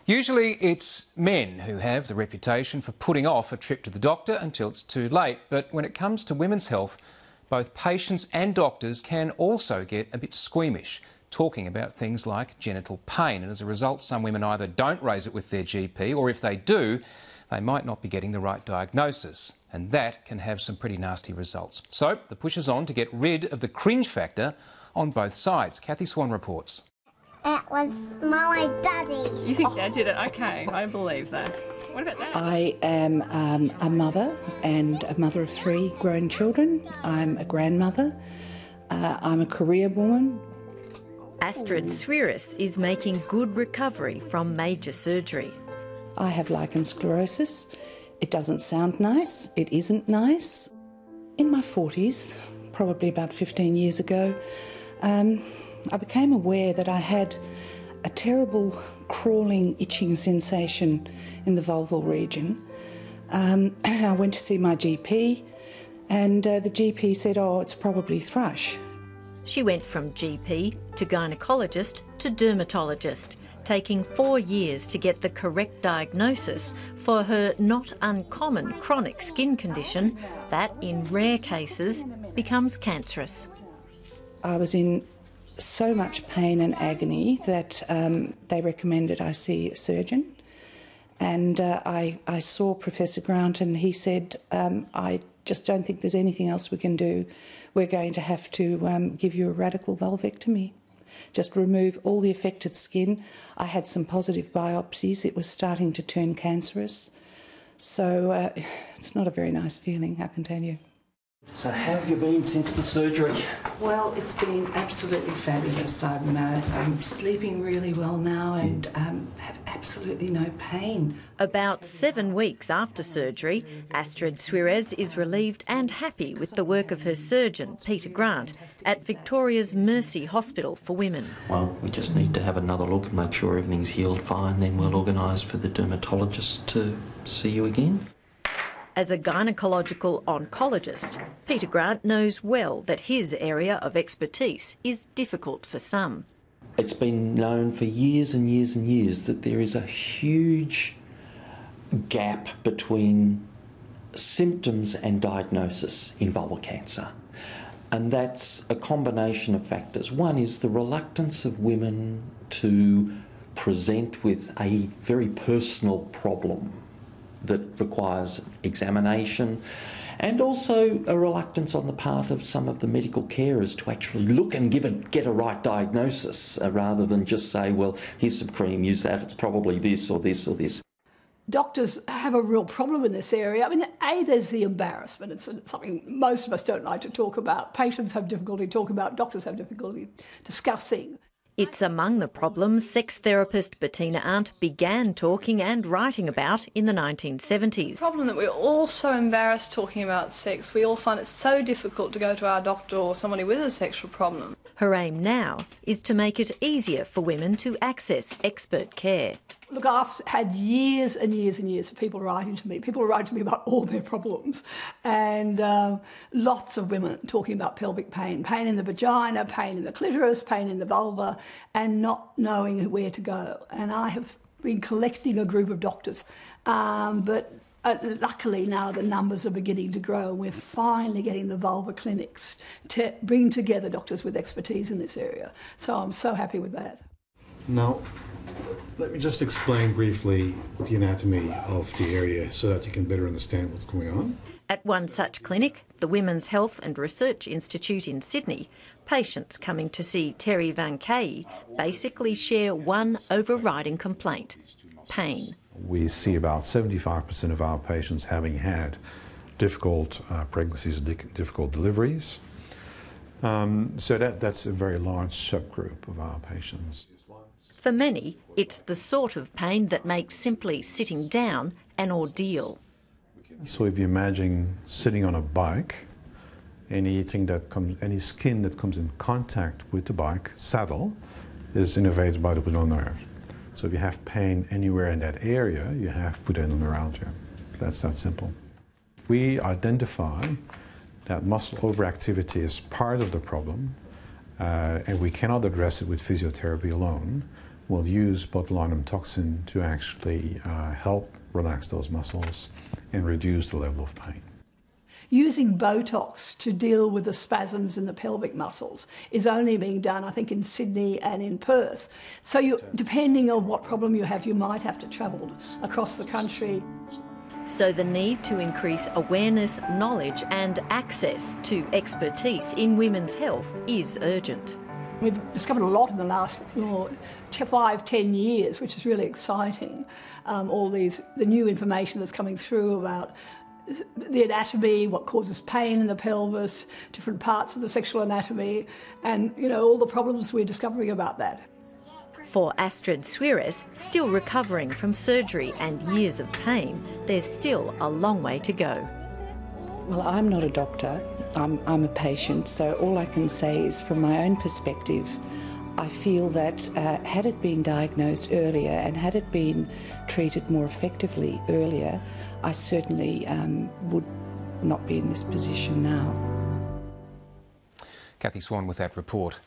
Usually it's men who have the reputation for putting off a trip to the doctor until it's too late. But when it comes to women's health, both patients and doctors can also get a bit squeamish, talking about things like genital pain. And as a result, some women either don't raise it with their GP, or if they do, they might not be getting the right diagnosis. And that can have some pretty nasty results. So the push is on to get rid of the cringe factor on both sides. Kathy Swan reports. It was my daddy. You think Dad did it? Okay, I believe that. What about that? I am a mother and a mother of 3 grown children. I'm a grandmother. I'm a career woman. Astrid Swiris is making good recovery from major surgery. I have lichen sclerosis. It doesn't sound nice. It isn't nice. In my 40s, probably about 15 years ago, I became aware that I had a terrible crawling, itching sensation in the vulval region. I went to see my GP and the GP said, oh, it's probably thrush. She went from GP to gynaecologist to dermatologist, taking 4 years to get the correct diagnosis for her not uncommon chronic skin condition that, in rare cases, becomes cancerous. I was in so much pain and agony that they recommended I see a surgeon. And I saw Professor Grant and he said, I just don't think there's anything else we can do. We're going to have to give you a radical vulvectomy. Just remove all the affected skin. I had some positive biopsies. It was starting to turn cancerous. So it's not a very nice feeling, I can tell you. So how have you been since the surgery? Well, it's been absolutely fabulous. I'm sleeping really well now and have absolutely no pain. About 7 weeks after surgery, Astrid Swiris is relieved and happy with the work of her surgeon, Peter Grant, at Victoria's Mercy Hospital for Women. Well, we just need to have another look and make sure everything's healed fine, then we'll organise for the dermatologist to see you again. As a gynaecological oncologist, Peter Grant knows well that his area of expertise is difficult for some. It's been known for years and years and years that there is a huge gap between symptoms and diagnosis in vulval cancer. And that's a combination of factors. One is the reluctance of women to present with a very personal problem that requires examination, and also a reluctance on the part of some of the medical carers to actually look and get a right diagnosis rather than just say, well, here's some cream, use that, it's probably this or this or this. Doctors have a real problem in this area. I mean, there's the embarrassment. It's something most of us don't like to talk about. Patients have difficulty talking about, doctors have difficulty discussing. It's among the problems sex therapist Bettina Arndt began talking and writing about in the 1970s. The problem that we're all so embarrassed talking about sex. We all find it so difficult to go to our doctor or somebody with a sexual problem. Her aim now is to make it easier for women to access expert care. Look, I've had years and years and years of people writing to me. People write to me about all their problems. And lots of women talking about pelvic pain, pain in the vagina, pain in the clitoris, pain in the vulva, and not knowing where to go. And I have been collecting a group of doctors. But luckily now the numbers are beginning to grow and we're finally getting the vulva clinics to bring together doctors with expertise in this area. So I'm so happy with that. Now, let me just explain briefly the anatomy of the area so that you can better understand what's going on. At one such clinic, the Women's Health and Research Institute in Sydney, patients coming to see Terry Van Kay basically share one overriding complaint: pain. We see about 75% of our patients having had difficult pregnancies, difficult deliveries. So that's a very large subgroup of our patients. For many, it's the sort of pain that makes simply sitting down an ordeal. So if you imagine sitting on a bike, any skin that comes in contact with the bike saddle is innervated by the pudendal nerve. So if you have pain anywhere in that area, you have pudendal neuralgia. That's that simple. We identify that muscle overactivity is part of the problem, and we cannot address it with physiotherapy alone. will use botulinum toxin to actually help relax those muscles and reduce the level of pain. Using Botox to deal with the spasms in the pelvic muscles is only being done, I think, in Sydney and in Perth. So depending on what problem you have, you might have to travel across the country. So the need to increase awareness, knowledge and access to expertise in women's health is urgent. We've discovered a lot in the last 5-10 years, which is really exciting. The new information that's coming through about the anatomy, what causes pain in the pelvis, different parts of the sexual anatomy, and all the problems we're discovering about that. For Astrid Suarez, still recovering from surgery and years of pain, there's still a long way to go. Well, I'm not a doctor, I'm a patient, so all I can say is from my own perspective, I feel that had it been diagnosed earlier and had it been treated more effectively earlier, I certainly would not be in this position now. Kathy Swan with that report.